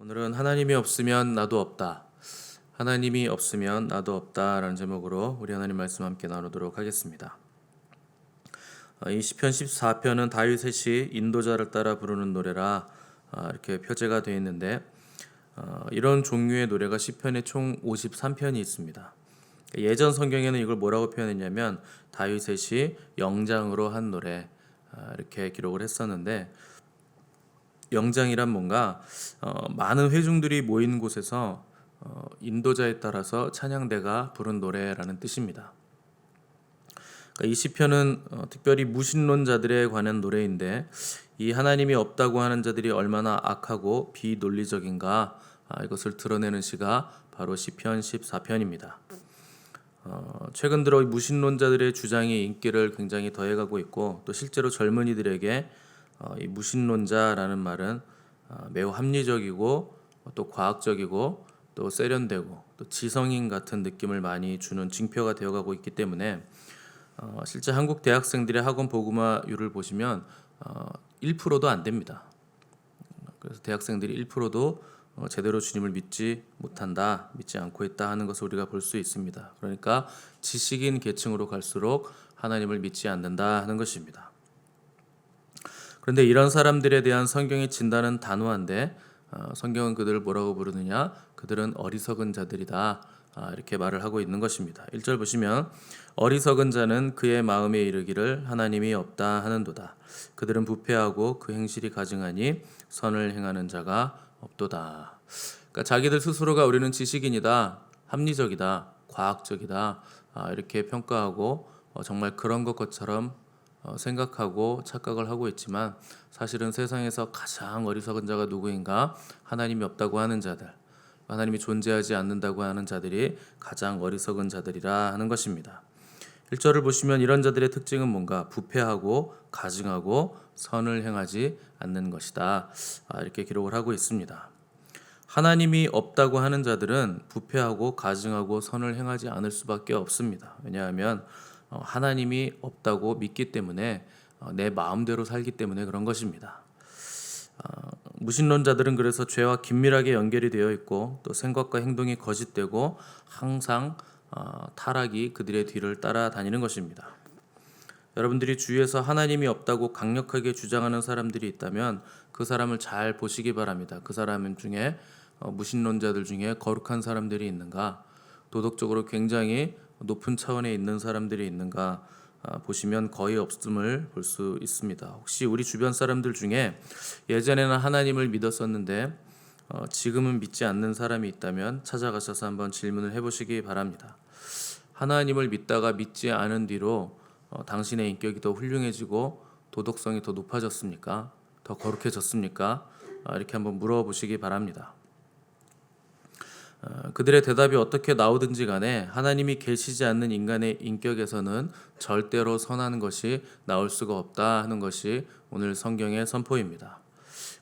오늘은 하나님이 없으면 나도 없다. 하나님이 없으면 나도 없다라는 제목으로 우리 하나님 말씀 함께 나누도록 하겠습니다. 이 시편 14편은 다윗의 인도자를 따라 부르는 노래라 이렇게 표제가 되어 있는데 이런 종류의 노래가 시편에 총 53편이 있습니다. 예전 성경에는 이걸 뭐라고 표현했냐면 다윗의 영장으로 한 노래 이렇게 기록을 했었는데 영장이란 뭔가 많은 회중들이 모인 곳에서 인도자에 따라서 찬양대가 부른 노래라는 뜻입니다. 그러니까 이 시편은 특별히 무신론자들에 관한 노래인데 이 하나님이 없다고 하는 자들이 얼마나 악하고 비논리적인가 이것을 드러내는 시가 바로 시편 14편입니다. 최근 들어 무신론자들의 주장이 인기를 굉장히 더해가고 있고 또 실제로 젊은이들에게 이 무신론자라는 말은 매우 합리적이고 또 과학적이고 또 세련되고 또 지성인 같은 느낌을 많이 주는 징표가 되어가고 있기 때문에 실제 한국 대학생들의 학원 복음화율을 보시면 1%도 안 됩니다. 그래서 대학생들이 1%도 제대로 주님을 믿지 못한다, 믿지 않고 있다 하는 것을 우리가 볼 수 있습니다. 그러니까 지식인 계층으로 갈수록 하나님을 믿지 않는다 하는 것입니다. 그런데 이런 사람들에 대한 성경의 진단은 단호한데 성경은 그들을 뭐라고 부르느냐? 그들은 어리석은 자들이다. 이렇게 말을 하고 있는 것입니다. 1절 보시면 어리석은 자는 그의 마음에 이르기를 하나님이 없다 하는도다. 그들은 부패하고 그 행실이 가증하니 선을 행하는 자가 없도다. 그러니까 자기들 스스로가 우리는 지식인이다, 합리적이다, 과학적이다 이렇게 평가하고 정말 그런 것처럼 생각하고 착각을 하고 있지만 사실은 세상에서 가장 어리석은 자가 누구인가? 하나님이 없다고 하는 자들, 하나님이 존재하지 않는다고 하는 자들이 가장 어리석은 자들이라 하는 것입니다. 1절을 보시면 이런 자들의 특징은 뭔가? 부패하고 가증하고 선을 행하지 않는 것이다. 이렇게 기록을 하고 있습니다. 하나님이 없다고 하는 자들은 부패하고 가증하고 선을 행하지 않을 수밖에 없습니다. 왜냐하면 하나님이 없다고 믿기 때문에 내 마음대로 살기 때문에 그런 것입니다. 무신론자들은 그래서 죄와 긴밀하게 연결이 되어 있고 또 생각과 행동이 거짓되고 항상 타락이 그들의 뒤를 따라다니는 것입니다. 여러분들이 주위에서 하나님이 없다고 강력하게 주장하는 사람들이 있다면 그 사람을 잘 보시기 바랍니다. 그 사람 중에 무신론자들 중에 거룩한 사람들이 있는가, 도덕적으로 굉장히 높은 차원에 있는 사람들이 있는가 보시면 거의 없음을 볼 수 있습니다. 혹시 우리 주변 사람들 중에 예전에는 하나님을 믿었었는데 지금은 믿지 않는 사람이 있다면 찾아가셔서 한번 질문을 해보시기 바랍니다. 하나님을 믿다가 믿지 않은 뒤로 당신의 인격이 더 훌륭해지고 도덕성이 더 높아졌습니까? 더 거룩해졌습니까? 이렇게 한번 물어보시기 바랍니다. 그들의 대답이 어떻게 나오든지 간에 하나님이 계시지 않는 인간의 인격에서는 절대로 선한 것이 나올 수가 없다 하는 것이 오늘 성경의 선포입니다.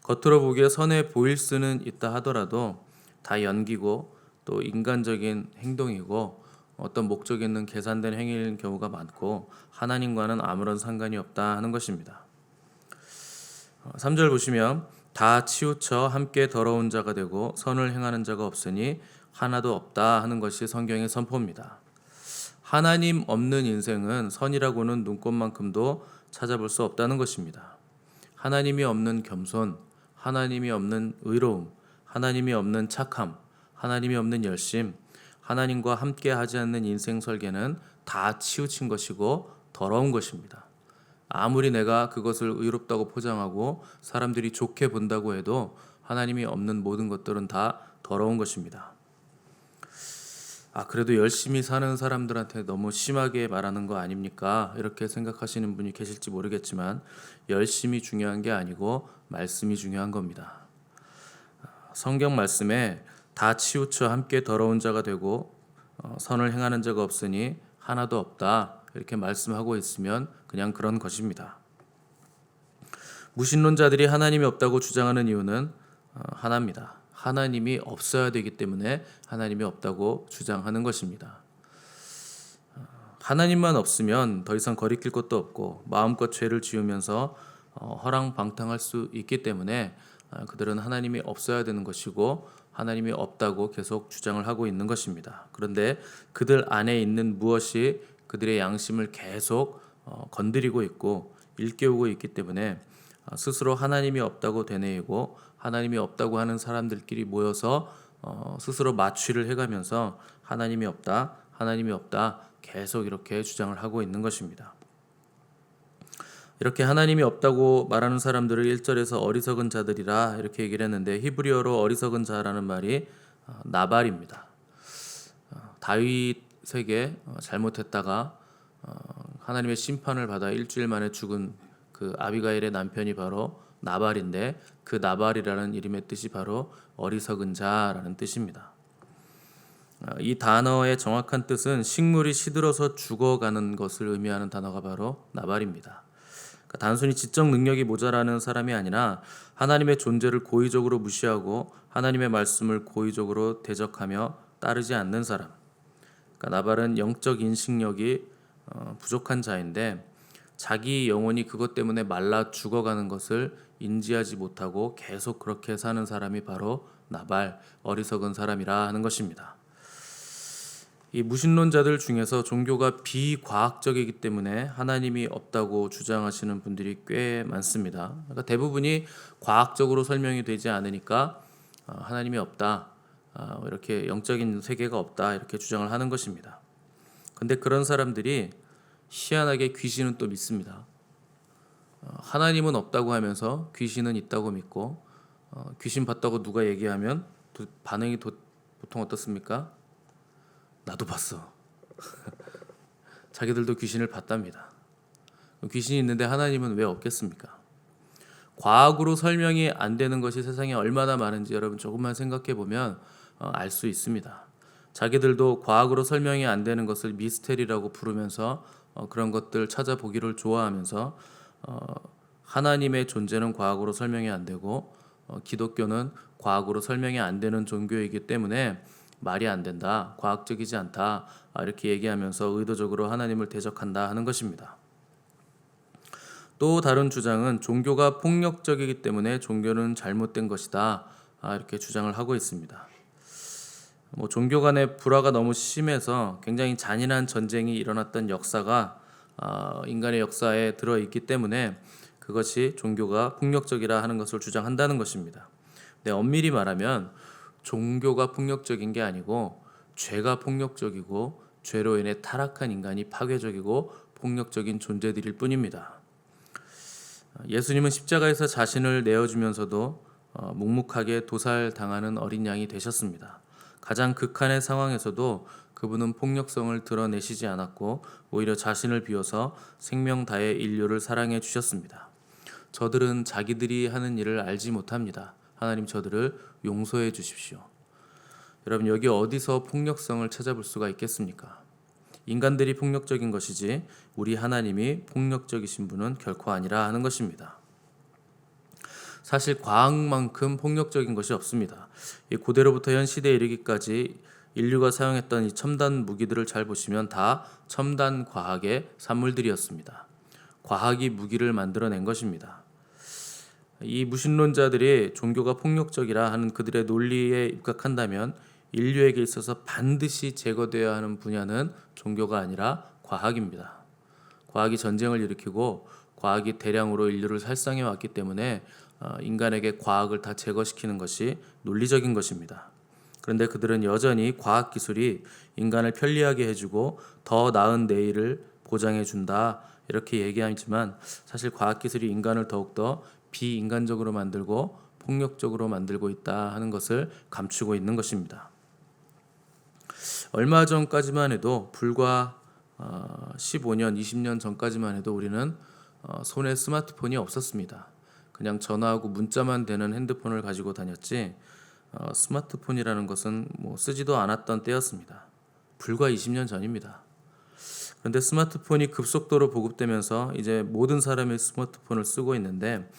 겉으로 보기에 선해 보일 수는 있다 하더라도 다 연기고 또 인간적인 행동이고 어떤 목적 있는 계산된 행위인 경우가 많고 하나님과는 아무런 상관이 없다 하는 것입니다. 3절 보시면 다 치우쳐 함께 더러운 자가 되고 선을 행하는 자가 없으니 하나도 없다 하는 것이 성경의 선포입니다. 하나님 없는 인생은 선이라고는 눈꼽만큼도 찾아볼 수 없다는 것입니다. 하나님이 없는 겸손, 하나님이 없는 의로움, 하나님이 없는 착함, 하나님이 없는 열심, 하나님과 함께 하지 않는 인생 설계는 다 치우친 것이고 더러운 것입니다. 아무리 내가 그것을 의롭다고 포장하고 사람들이 좋게 본다고 해도 하나님이 없는 모든 것들은 다 더러운 것입니다. 그래도 열심히 사는 사람들한테 너무 심하게 말하는 거 아닙니까? 이렇게 생각하시는 분이 계실지 모르겠지만 열심이 중요한 게 아니고 말씀이 중요한 겁니다. 성경 말씀에 다 치우쳐 함께 더러운 자가 되고 선을 행하는 자가 없으니 하나도 없다 이렇게 말씀하고 있으면 그냥 그런 것입니다. 무신론자들이 하나님이 없다고 주장하는 이유는 하나입니다. 하나님이 없어야 되기 때문에 하나님이 없다고 주장하는 것입니다. 하나님만 없으면 더 이상 거리낄 것도 없고 마음껏 죄를 지으면서 허랑방탕할 수 있기 때문에 그들은 하나님이 없어야 되는 것이고 하나님이 없다고 계속 주장을 하고 있는 것입니다. 그런데 그들 안에 있는 무엇이 그들의 양심을 계속 건드리고 있고 일깨우고 있기 때문에 스스로 하나님이 없다고 되뇌이고 하나님이 없다고 하는 사람들끼리 모여서 스스로 마취를 해가면서 하나님이 없다, 하나님이 없다 계속 이렇게 주장을 하고 있는 것입니다. 이렇게 하나님이 없다고 말하는 사람들을 1절에서 어리석은 자들이라 이렇게 얘기를 했는데 히브리어로 어리석은 자라는 말이 나발입니다. 다윗에게 잘못했다가 하나님의 심판을 받아 일주일 만에 죽은 그 아비가일의 남편이 바로 나발인데 그 나발이라는 이름의 뜻이 바로 어리석은 자라는 뜻입니다. 이 단어의 정확한 뜻은 식물이 시들어서 죽어가는 것을 의미하는 단어가 바로 나발입니다. 그러니까 단순히 지적 능력이 모자라는 사람이 아니라 하나님의 존재를 고의적으로 무시하고 하나님의 말씀을 고의적으로 대적하며 따르지 않는 사람. 그러니까 나발은 영적 인식력이 부족한 자인데 자기 영혼이 그것 때문에 말라 죽어가는 것을 인지하지 못하고 계속 그렇게 사는 사람이 바로 나발, 어리석은 사람이라 하는 것입니다. 이 무신론자들 중에서 종교가 비과학적이기 때문에 하나님이 없다고 주장하시는 분들이 꽤 많습니다. 그러니까 대부분이 과학적으로 설명이 되지 않으니까 하나님이 없다, 이렇게 영적인 세계가 없다 이렇게 주장을 하는 것입니다. 근데 그런 사람들이 희한하게 귀신은 또 믿습니다. 하나님은 없다고 하면서 귀신은 있다고 믿고 귀신 봤다고 누가 얘기하면 반응이 보통 어떻습니까? 나도 봤어. 자기들도 귀신을 봤답니다. 귀신이 있는데 하나님은 왜 없겠습니까? 과학으로 설명이 안 되는 것이 세상에 얼마나 많은지 여러분 조금만 생각해 보면 알 수 있습니다. 자기들도 과학으로 설명이 안 되는 것을 미스테리라고 부르면서 그런 것들 찾아보기를 좋아하면서 하나님의 존재는 과학으로 설명이 안 되고 기독교는 과학으로 설명이 안 되는 종교이기 때문에 말이 안 된다, 과학적이지 않다 이렇게 얘기하면서 의도적으로 하나님을 대적한다 하는 것입니다. 또 다른 주장은 종교가 폭력적이기 때문에 종교는 잘못된 것이다 이렇게 주장을 하고 있습니다. 종교 간의 불화가 너무 심해서 굉장히 잔인한 전쟁이 일어났던 역사가 인간의 역사에 들어있기 때문에 그것이 종교가 폭력적이라 하는 것을 주장한다는 것입니다. 근데 엄밀히 말하면 종교가 폭력적인 게 아니고 죄가 폭력적이고 죄로 인해 타락한 인간이 파괴적이고 폭력적인 존재들일 뿐입니다. 예수님은 십자가에서 자신을 내어주면서도 묵묵하게 도살당하는 어린 양이 되셨습니다. 가장 극한의 상황에서도 그분은 폭력성을 드러내시지 않았고 오히려 자신을 비워서 생명 다해 인류를 사랑해 주셨습니다. 저들은 자기들이 하는 일을 알지 못합니다. 하나님 저들을 용서해 주십시오. 여러분 여기 어디서 폭력성을 찾아볼 수가 있겠습니까? 인간들이 폭력적인 것이지 우리 하나님이 폭력적이신 분은 결코 아니라 하는 것입니다. 사실 과학만큼 폭력적인 것이 없습니다. 이 고대로부터 현 시대에 이르기까지 인류가 사용했던 이 첨단 무기들을 잘 보시면 다 첨단 과학의 산물들이었습니다. 과학이 무기를 만들어낸 것입니다. 이 무신론자들이 종교가 폭력적이라 하는 그들의 논리에 입각한다면 인류에게 있어서 반드시 제거되어야 하는 분야는 종교가 아니라 과학입니다. 과학이 전쟁을 일으키고 과학이 대량으로 인류를 살상해 왔기 때문에 인간에게 과학을 다 제거시키는 것이 논리적인 것입니다. 그런데 그들은 여전히 과학기술이 인간을 편리하게 해주고 더 나은 내일을 보장해준다 이렇게 얘기하지만 사실 과학기술이 인간을 더욱더 비인간적으로 만들고 폭력적으로 만들고 있다 하는 것을 감추고 있는 것입니다. 얼마 전까지만 해도 불과 15년, 20년 전까지만 해도 우리는 손에 스마트폰이 없었습니다. 그냥 전화하고 문자만 되는 핸드폰을 가지고 다녔지 스마트폰이라는 것은 쓰지도 않았던 때였습니다. 불과 20년 전입니다. 그런데 스마트폰이 급속도로 보급되면서 이제 모든 사람이 스마트폰을 쓰고 있는데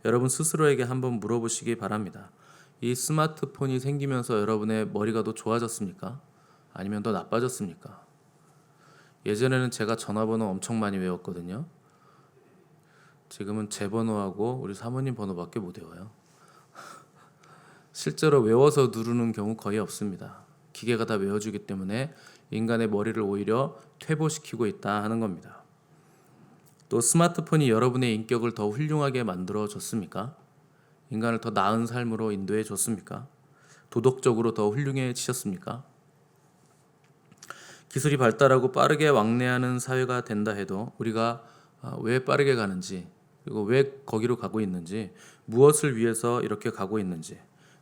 여러분 스스로에게 한번 물어보시기 바랍니다. 이 스마트폰이 생기면서 여러분의 머리가 더 좋아졌습니까? 아니면 더 나빠졌습니까? 예전에는 제가 전화번호 엄청 많이 외웠거든요. 지금은 제 번호하고 우리 사모님 번호밖에 못 외워요. 실제로 외워서 누르는 경우 거의 없습니다. 기계가 다 외워주기 때문에 인간의 머리를 오히려 퇴보시키고 있다 하는 겁니다. 또 스마트폰이 여러분의 인격을 더 훌륭하게 만들어 줬습니까? 인간을 더 나은 삶으로 인도해 줬습니까? 도덕적으로 더 훌륭해지셨습니까? 기술이 발달하고 빠르게 왕래하는 사회가 된다 해도 우리가 왜 빠르게 가는지, 그리고 왜 거기로 가고 있는지, 무엇을 위해서 이렇게 가고 있는지,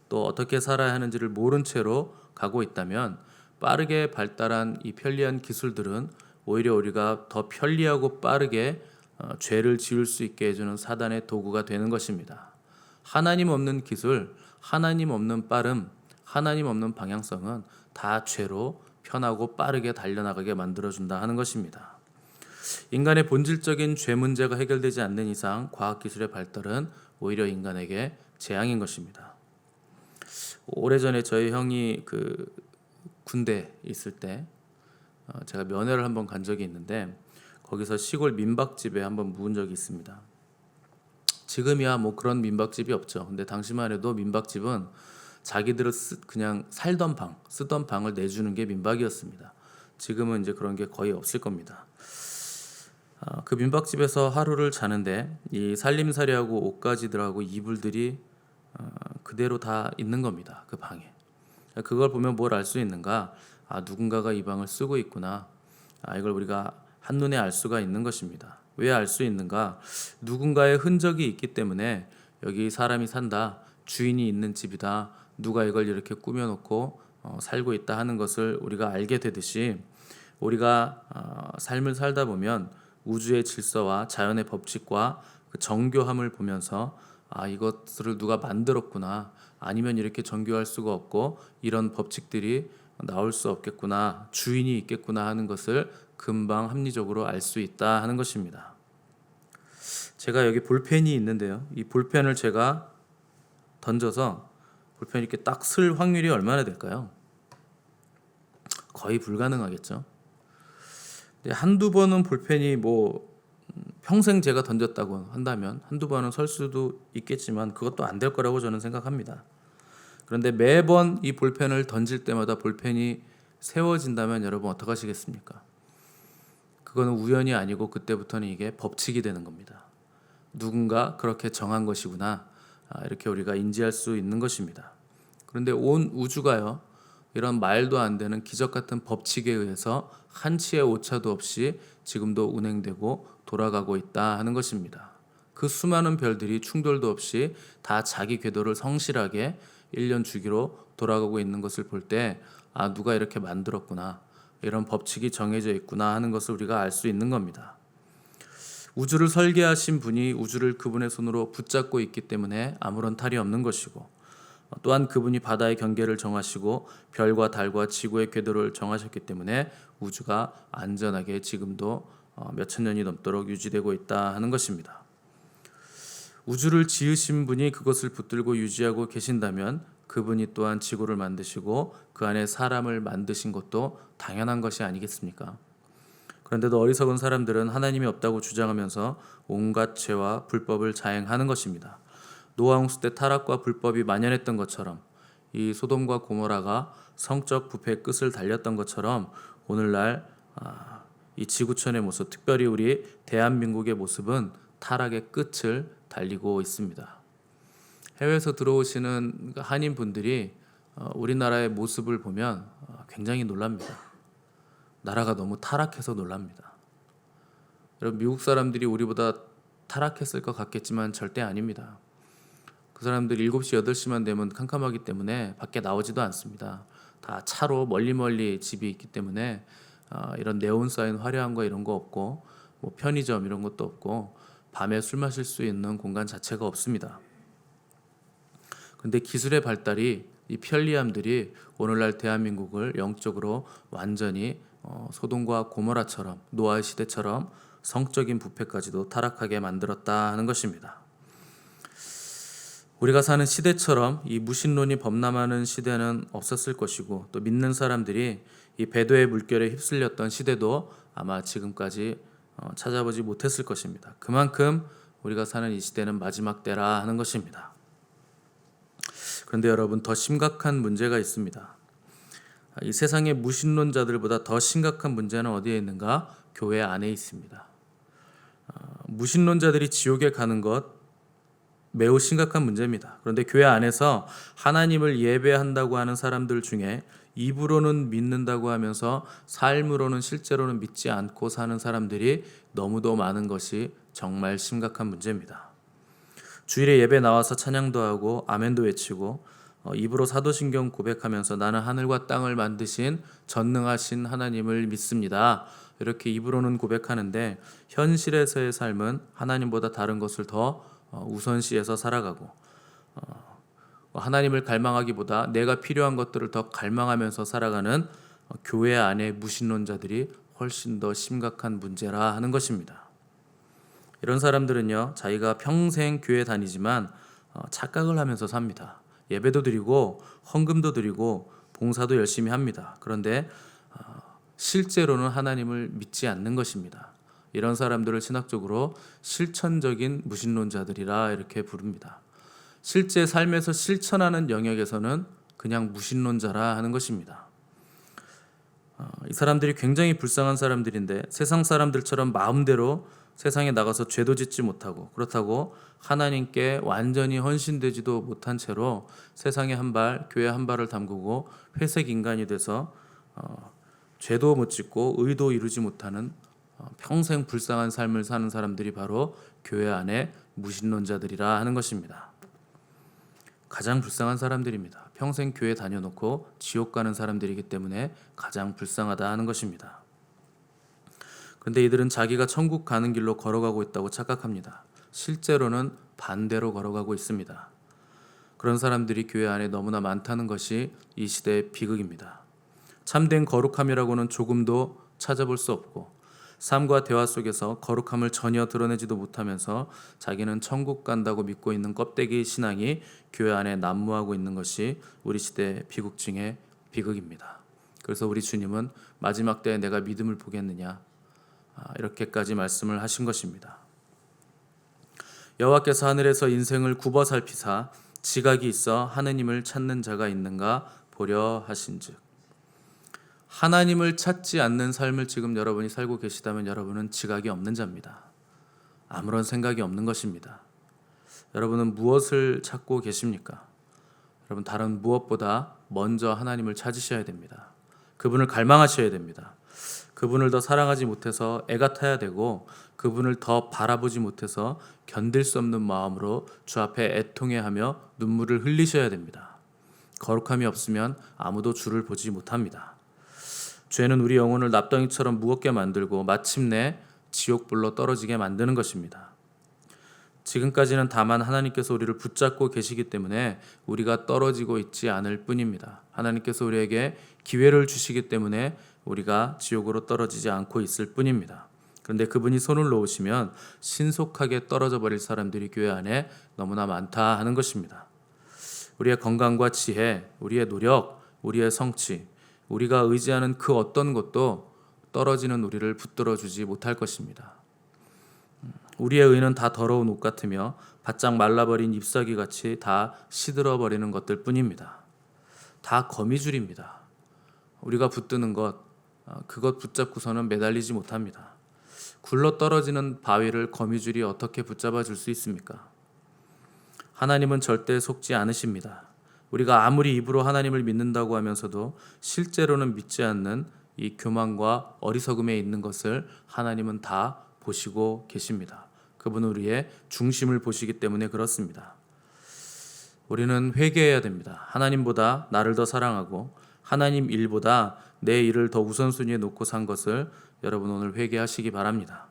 또 어떻게 살아야 하는지를 모른 채로 가고 있다면 빠르게 발달한 이 편리한 기술들은 오히려 우리가 더 편리하고 빠르게 죄를 지을 수 있게 해주는 사단의 도구가 되는 것입니다. 하나님 없는 기술, 하나님 없는 빠름, 하나님 없는 방향성은 다 죄로 편하고 빠르게 달려나가게 만들어준다 하는 것입니다. 인간의 본질적인 죄 문제가 해결되지 않는 이상 과학기술의 발달은 오히려 인간에게 재앙인 것입니다. 오래전에 저희 형이 군대 있을 때 제가 면회를 한번 간 적이 있는데 거기서 시골 민박집에 한번 묵은 적이 있습니다. 지금이야 뭐 그런 민박집이 없죠. 근데 당시만 해도 민박집은 자기들을 그냥 살던 방, 쓰던 방을 내주는 게 민박이었습니다. 지금은 이제 그런 게 거의 없을 겁니다. 그 민박집에서 하루를 자는데 이 살림살이하고 옷가지들하고 이불들이 그대로 다 있는 겁니다. 그 방에. 그걸 보면 뭘 알 수 있는가? 누군가가 이 방을 쓰고 있구나. 이걸 우리가 한눈에 알 수가 있는 것입니다. 왜 알 수 있는가? 누군가의 흔적이 있기 때문에 여기 사람이 산다, 주인이 있는 집이다, 누가 이걸 이렇게 꾸며놓고 살고 있다 하는 것을 우리가 알게 되듯이 우리가 삶을 살다 보면 우주의 질서와 자연의 법칙과 그 정교함을 보면서 이것을 누가 만들었구나, 아니면 이렇게 정교할 수가 없고 이런 법칙들이 나올 수 없겠구나, 주인이 있겠구나 하는 것을 금방 합리적으로 알 수 있다 하는 것입니다. 제가 여기 볼펜이 있는데요. 이 볼펜을 제가 던져서 볼펜이 이렇게 딱 쓸 확률이 얼마나 될까요? 거의 불가능하겠죠. 근데 한두 번은 볼펜이 평생 제가 던졌다고 한다면 한두 번은 설 수도 있겠지만 그것도 안 될 거라고 저는 생각합니다. 그런데 매번 이 볼펜을 던질 때마다 볼펜이 세워진다면 여러분 어떡하시겠습니까? 그거는 우연이 아니고 그때부터는 이게 법칙이 되는 겁니다. 누군가 그렇게 정한 것이구나, 이렇게 우리가 인지할 수 있는 것입니다. 그런데 온 우주가요, 이런 말도 안 되는 기적 같은 법칙에 의해서 한치의 오차도 없이 지금도 운행되고 돌아가고 있다 하는 것입니다. 그 수많은 별들이 충돌도 없이 다 자기 궤도를 성실하게 1년 주기로 돌아가고 있는 것을 볼 때 누가 이렇게 만들었구나, 이런 법칙이 정해져 있구나 하는 것을 우리가 알 수 있는 겁니다. 우주를 설계하신 분이 우주를 그분의 손으로 붙잡고 있기 때문에 아무런 탈이 없는 것이고, 또한 그분이 바다의 경계를 정하시고 별과 달과 지구의 궤도를 정하셨기 때문에 우주가 안전하게 지금도 몇천 년이 넘도록 유지되고 있다 하는 것입니다. 우주를 지으신 분이 그것을 붙들고 유지하고 계신다면 그분이 또한 지구를 만드시고 그 안에 사람을 만드신 것도 당연한 것이 아니겠습니까? 그런데도 어리석은 사람들은 하나님이 없다고 주장하면서 온갖 죄와 불법을 자행하는 것입니다. 노아 홍수 때 타락과 불법이 만연했던 것처럼, 이 소돔과 고모라가 성적 부패의 끝을 달렸던 것처럼 오늘날 이 지구촌의 모습, 특별히 우리 대한민국의 모습은 타락의 끝을 달리고 있습니다. 해외에서 들어오시는 한인분들이 우리나라의 모습을 보면 굉장히 놀랍니다. 나라가 너무 타락해서 놀랍니다. 여러분, 미국 사람들이 우리보다 타락했을 것 같겠지만 절대 아닙니다. 그 사람들 7시, 8시만 되면 캄캄하기 때문에 밖에 나오지도 않습니다. 다 차로 멀리 집이 있기 때문에 이런 네온 사인 화려한 거 이런 거 없고, 편의점 이런 것도 없고, 밤에 술 마실 수 있는 공간 자체가 없습니다. 근데 기술의 발달이, 이 편리함들이 오늘날 대한민국을 영적으로 완전히 소돔과 고모라처럼, 노아의 시대처럼 성적인 부패까지도 타락하게 만들었다 하는 것입니다. 우리가 사는 시대처럼 이 무신론이 범람하는 시대는 없었을 것이고, 또 믿는 사람들이 이 배도의 물결에 휩쓸렸던 시대도 아마 지금까지 찾아보지 못했을 것입니다. 그만큼 우리가 사는 이 시대는 마지막 때라 하는 것입니다. 그런데 여러분, 더 심각한 문제가 있습니다. 이 세상의 무신론자들보다 더 심각한 문제는 어디에 있는가? 교회 안에 있습니다. 무신론자들이 지옥에 가는 것 매우 심각한 문제입니다. 그런데 교회 안에서 하나님을 예배한다고 하는 사람들 중에 입으로는 믿는다고 하면서 삶으로는 실제로는 믿지 않고 사는 사람들이 너무도 많은 것이 정말 심각한 문제입니다. 주일에 예배 나와서 찬양도 하고 아멘도 외치고 입으로 사도신경 고백하면서 나는 하늘과 땅을 만드신 전능하신 하나님을 믿습니다. 이렇게 입으로는 고백하는데 현실에서의 삶은 하나님보다 다른 것을 더 우선시해서 살아가고 하나님을 갈망하기보다 내가 필요한 것들을 더 갈망하면서 살아가는 교회 안의 무신론자들이 훨씬 더 심각한 문제라 하는 것입니다. 이런 사람들은요, 자기가 평생 교회 다니지만 착각을 하면서 삽니다. 예배도 드리고 헌금도 드리고 봉사도 열심히 합니다. 그런데 실제로는 하나님을 믿지 않는 것입니다. 이런 사람들을 신학적으로 실천적인 무신론자들이라 이렇게 부릅니다. 실제 삶에서 실천하는 영역에서는 그냥 무신론자라 하는 것입니다. 이 사람들이 굉장히 불쌍한 사람들인데 세상 사람들처럼 마음대로 세상에 나가서 죄도 짓지 못하고 그렇다고 하나님께 완전히 헌신되지도 못한 채로 세상에 한 발, 교회 한 발을 담그고 회색 인간이 돼서 죄도 못 짓고 의도 이루지 못하는 평생 불쌍한 삶을 사는 사람들이 바로 교회 안에 무신론자들이라 하는 것입니다. 가장 불쌍한 사람들입니다. 평생 교회 다녀놓고 지옥 가는 사람들이기 때문에 가장 불쌍하다 하는 것입니다. 그런데 이들은 자기가 천국 가는 길로 걸어가고 있다고 착각합니다. 실제로는 반대로 걸어가고 있습니다. 그런 사람들이 교회 안에 너무나 많다는 것이 이 시대의 비극입니다. 참된 거룩함이라고는 조금도 찾아볼 수 없고 삶과 대화 속에서 거룩함을 전혀 드러내지도 못하면서 자기는 천국 간다고 믿고 있는 껍데기 신앙이 교회 안에 난무하고 있는 것이 우리 시대의 비극 중의 비극입니다. 그래서 우리 주님은 마지막 때에 내가 믿음을 보겠느냐 이렇게까지 말씀을 하신 것입니다. 여호와께서 하늘에서 인생을 굽어 살피사 지각이 있어 하느님을 찾는 자가 있는가 보려 하신즉. 하나님을 찾지 않는 삶을 지금 여러분이 살고 계시다면 여러분은 지각이 없는 자입니다. 아무런 생각이 없는 것입니다. 여러분은 무엇을 찾고 계십니까? 여러분, 다른 무엇보다 먼저 하나님을 찾으셔야 됩니다. 그분을 갈망하셔야 됩니다. 그분을 더 사랑하지 못해서 애가 타야 되고 그분을 더 바라보지 못해서 견딜 수 없는 마음으로 주 앞에 애통해하며 눈물을 흘리셔야 됩니다. 거룩함이 없으면 아무도 주를 보지 못합니다. 죄는 우리 영혼을 납덩이처럼 무겁게 만들고 마침내 지옥불로 떨어지게 만드는 것입니다. 지금까지는 다만 하나님께서 우리를 붙잡고 계시기 때문에 우리가 떨어지고 있지 않을 뿐입니다. 하나님께서 우리에게 기회를 주시기 때문에 우리가 지옥으로 떨어지지 않고 있을 뿐입니다. 그런데 그분이 손을 놓으시면 신속하게 떨어져 버릴 사람들이 교회 안에 너무나 많다 하는 것입니다. 우리의 건강과 지혜, 우리의 노력, 우리의 성취, 우리가 의지하는 그 어떤 것도 떨어지는 우리를 붙들어 주지 못할 것입니다. 우리의 의는 다 더러운 옷 같으며 바짝 말라버린 잎사귀 같이 다 시들어 버리는 것들 뿐입니다. 다 거미줄입니다. 우리가 붙드는 것, 그것 붙잡고서는 매달리지 못합니다. 굴러 떨어지는 바위를 거미줄이 어떻게 붙잡아 줄 수 있습니까? 하나님은 절대 속지 않으십니다. 우리가 아무리 입으로 하나님을 믿는다고 하면서도 실제로는 믿지 않는 이 교만과 어리석음에 있는 것을 하나님은 다 보시고 계십니다. 그분은 우리의 중심을 보시기 때문에 그렇습니다. 우리는 회개해야 됩니다. 하나님보다 나를 더 사랑하고 하나님 일보다 내 일을 더 우선순위에 놓고 산 것을 여러분 오늘 회개하시기 바랍니다.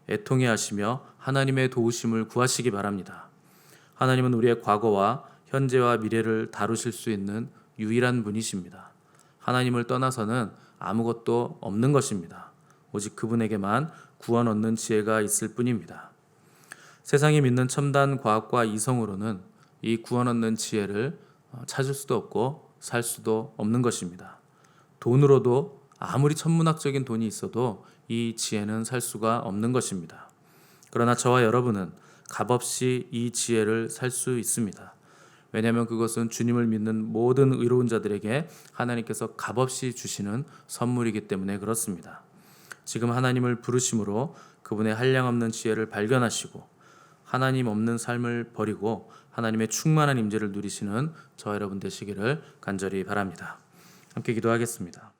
애통해 하시며 하나님의 도우심을 구하시기 바랍니다. 하나님은 우리의 과거와 현재와 미래를 다루실 수 있는 유일한 분이십니다. 하나님을 떠나서는 아무것도 없는 것입니다. 오직 그분에게만 구원 얻는 지혜가 있을 뿐입니다. 세상이 믿는 첨단 과학과 이성으로는 이 구원 얻는 지혜를 찾을 수도 없고 살 수도 없는 것입니다. 돈으로도 아무리 천문학적인 돈이 있어도 이 지혜는 살 수가 없는 것입니다. 그러나 저와 여러분은 값없이 이 지혜를 살 수 있습니다. 왜냐하면 그것은 주님을 믿는 모든 의로운 자들에게 하나님께서 값없이 주시는 선물이기 때문에 그렇습니다. 지금 하나님을 부르심으로 그분의 한량없는 지혜를 발견하시고 하나님 없는 삶을 버리고 하나님의 충만한 임재를 누리시는 저와 여러분 되시기를 간절히 바랍니다. 함께 기도하겠습니다.